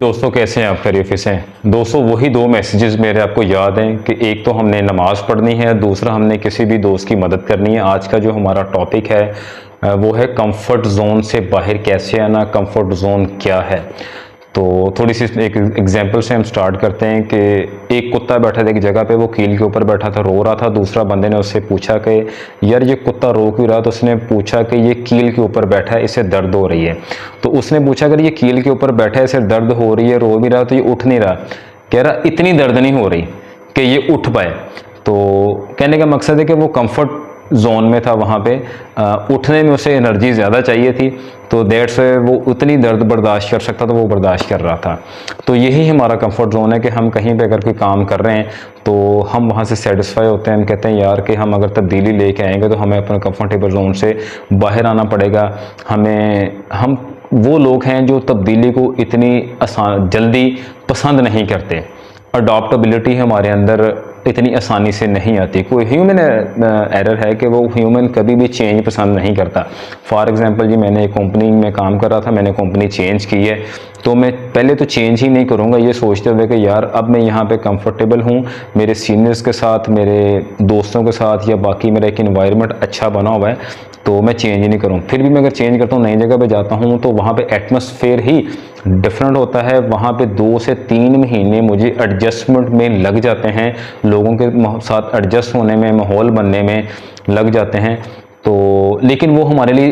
दोस्तों कैसे हैं आप? खैरियत से हैं दोस्तों। वही दो मैसेजेस मेरे आपको याद हैं कि एक तो हमने नमाज पढ़नी है, दूसरा हमने किसी भी दोस्त की मदद करनी है। आज का जो हमारा टॉपिक है वो है कंफर्ट जोन से बाहर कैसे आना। कंफर्ट जोन क्या है? तो थोड़ी सी एक एग्जांपल से हम स्टार्ट करते हैं कि एक कुत्ता बैठा था एक जगह पे, वो कील के ऊपर बैठा था, रो रहा था। दूसरा बंदे ने उससे पूछा कि यार ये कुत्ता रो क्यों रहा? तो उसने पूछा कि ये कील के ऊपर बैठा है, इसे दर्द हो रही है। तो उसने पूछा अगर ये कील के ऊपर बैठा है, इसे दर्द हो रही है, रो भी रहा, तो ये उठ नहीं रहा। कह रहा इतनी दर्द नहीं हो रही कि ये उठ पाए। तो कहने का मकसद है कि वो कंफर्ट जोन में था, वहाँ पे उठने में उसे एनर्जी ज़्यादा चाहिए थी, तो दैट्स वो उतनी दर्द बर्दाश्त कर सकता था, वो बर्दाश्त कर रहा था। तो यही हमारा कंफर्ट जोन है कि हम कहीं पे अगर कोई काम कर रहे हैं तो हम वहाँ से सेटिस्फाई होते हैं। हम कहते हैं यार कि हम अगर तब्दीली लेके आएंगे तो हमें अपने कंफर्टेबल जोन से बाहर आना पड़ेगा। हम वो लोग हैं जो तब्दीली को इतनी आसान जल्दी पसंद नहीं करते। अडॉप्टेबिलिटी हमारे अंदर इतनी आसानी से नहीं आती। कोई ह्यूमन एरर है कि वो ह्यूमन कभी भी चेंज पसंद नहीं करता। फॉर एग्जांपल जी, मैंने एक कंपनी में काम कर रहा था, मैंने कंपनी चेंज की है, तो मैं पहले तो चेंज ही नहीं करूँगा ये सोचते हुए कि यार अब मैं यहाँ पे कंफर्टेबल हूँ, मेरे सीनियर्स के साथ, मेरे दोस्तों के साथ, या बाकी मेरा एक इन्वायरमेंट अच्छा बना हुआ है, तो मैं चेंज ही नहीं करूँ। फिर भी मैं अगर चेंज करता हूँ, नई जगह पे जाता हूँ, तो वहाँ पे एटमॉस्फेयर ही डिफरेंट होता है। वहाँ पे 2 से 3 महीने मुझे एडजस्टमेंट में लग जाते हैं, लोगों के साथ एडजस्ट होने में, माहौल बनने में लग जाते हैं। तो लेकिन वो हमारे लिए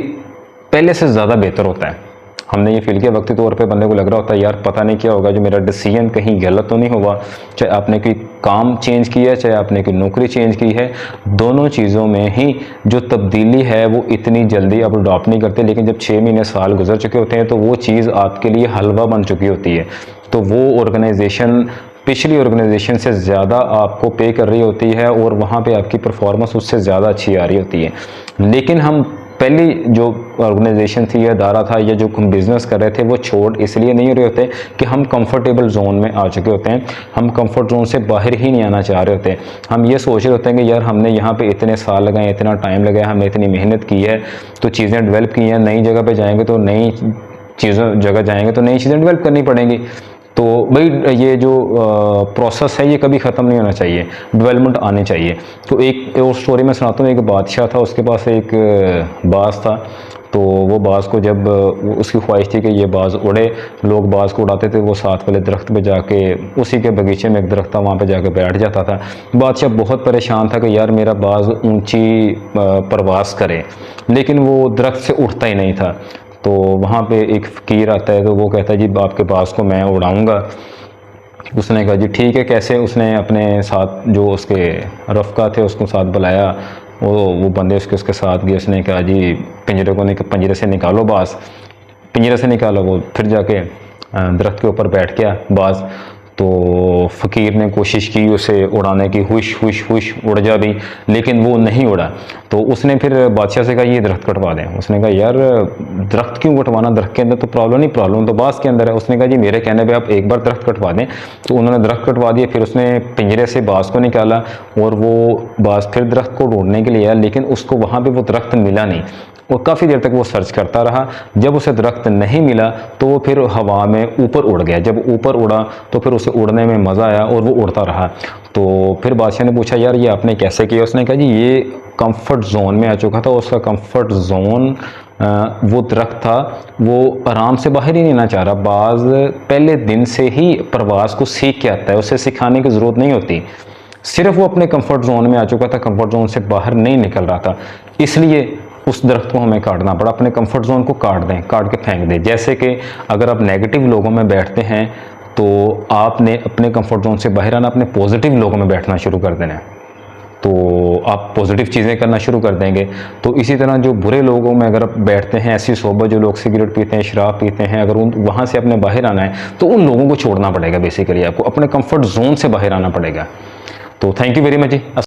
पहले से ज़्यादा बेहतर होता है। हमने ये फील किया, वक्ती तौर पे बंदे को लग रहा होता है यार पता नहीं क्या होगा, जो मेरा डिसीजन कहीं गलत तो नहीं हुआ। चाहे आपने कोई काम चेंज किया है, चाहे आपने कोई नौकरी चेंज की है, दोनों चीज़ों में ही जो तब्दीली है वो इतनी जल्दी आप अडॉप्ट नहीं करते। लेकिन जब 6 महीने साल गुजर चुके होते हैं तो वो चीज़ आपके लिए हलवा बन चुकी होती है। तो वो ऑर्गेनाइजेशन पिछली ऑर्गेनाइजेशन से ज़्यादा आपको पे कर रही होती है और वहाँ पे आपकी परफॉर्मेंस उससे ज़्यादा अच्छी आ रही होती है। लेकिन हम पहली जो ऑर्गेनाइजेशन थी या अदारा था या जो हम बिज़नेस कर रहे थे, वो छोड़ इसलिए नहीं हो रहे होते कि हम कंफर्टेबल जोन में आ चुके होते हैं। हम कंफर्ट जोन से बाहर ही नहीं आना चाह रहे होते। हम ये सोच रहे होते हैं कि यार हमने यहाँ पे इतने साल लगाए, इतना टाइम लगाया, हमने इतनी मेहनत की है, तो चीज़ें डेवलप की हैं। नई जगह पर जाएंगे तो नई चीज़ें डेवलप करनी पड़ेंगी। तो भाई ये जो प्रोसेस है ये कभी ख़त्म नहीं होना चाहिए, डेवलपमेंट आनी चाहिए। तो एक और स्टोरी मैं सुनाता हूँ। एक बादशाह था, उसके पास एक बाज था। तो वो बाज को जब उसकी ख्वाहिश थी कि ये बाज उड़े, लोग बाज को उड़ाते थे, वो साथ वाले दरख्त पे जाके, उसी के बगीचे में एक दरख्त था, वहाँ पे जाके बैठ जाता था। बादशाह बहुत परेशान था कि यार मेरा बाज ऊंची परवास करे, लेकिन वो दरख्त से उठता ही नहीं था। तो वहाँ पे एक फ़कीर आता है, तो वो कहता है जी आपके बाज को मैं उड़ाऊँगा। उसने कहा जी ठीक है, कैसे? उसने अपने साथ जो उसके रफ़्का थे उसको साथ बुलाया, वो बंदे उसके साथ गए। उसने कहा जी पिंजरे से निकालो बाज। पिंजरे से निकाला, वो फिर जाके दरख्त के ऊपर बैठ गया बाज। तो फ़कीर ने कोशिश की उसे उड़ाने की, हुश हुश हुश उड़ जा भी, लेकिन वो नहीं उड़ा। तो उसने फिर बादशाह से कहा ये दरख्त कटवा दें। उसने कहा यार दरख्त क्यों कटवाना, दरख्त के अंदर तो प्रॉब्लम नहीं, प्रॉब्लम तो बाज के अंदर है। उसने कहा जी मेरे कहने पे आप एक बार दरख्त कटवा दें। तो उन्होंने दरख्त कटवा दिया। फिर उसने पिंजरे से बाज को निकाला और वो बाज फिर दरख्त को ढूंढने के लिए आया, लेकिन उसको वहाँ पर वो दरख्त मिला नहीं। और काफ़ी देर तक वो सर्च करता रहा। जब उसे दरख्त नहीं मिला तो वो फिर हवा में ऊपर उड़ गया। जब ऊपर उड़ा तो फिर उसे उड़ने में मज़ा आया और वो उड़ता रहा। तो फिर बादशाह ने पूछा यार ये आपने कैसे किया? उसने कहा जी ये कंफर्ट जोन में आ चुका था। उसका कंफर्ट जोन वो दरख्त था, वो आराम से बाहर ही नहीं आना चाह रहा। बाज पहले दिन से ही परवाज़ को सीख के आता है, उसे सिखाने की ज़रूरत नहीं होती। सिर्फ वो अपने कंफर्ट जोन में आ चुका था, कंफर्ट जोन से बाहर नहीं निकल रहा था। इसलिए उस दरख्त को हमें काटना पड़ा। अपने कंफर्ट जोन को काट दें, काट के फेंक दें। जैसे कि अगर आप नेगेटिव लोगों में बैठते हैं तो आपने अपने कंफर्ट जोन से बाहर आना, अपने पॉजिटिव लोगों में बैठना शुरू कर देना है, तो आप पॉजिटिव चीज़ें करना शुरू कर देंगे। तो इसी तरह जो बुरे लोगों में अगर आप बैठते हैं, ऐसी सोबत जो लोग सिगरेट पीते हैं, शराब पीते हैं, अगर वहाँ से अपने बाहर आना है तो उन लोगों को छोड़ना पड़ेगा। बेसिकली आपको अपने कंफर्ट जोन से बाहर आना पड़ेगा। तो thank you very much ji.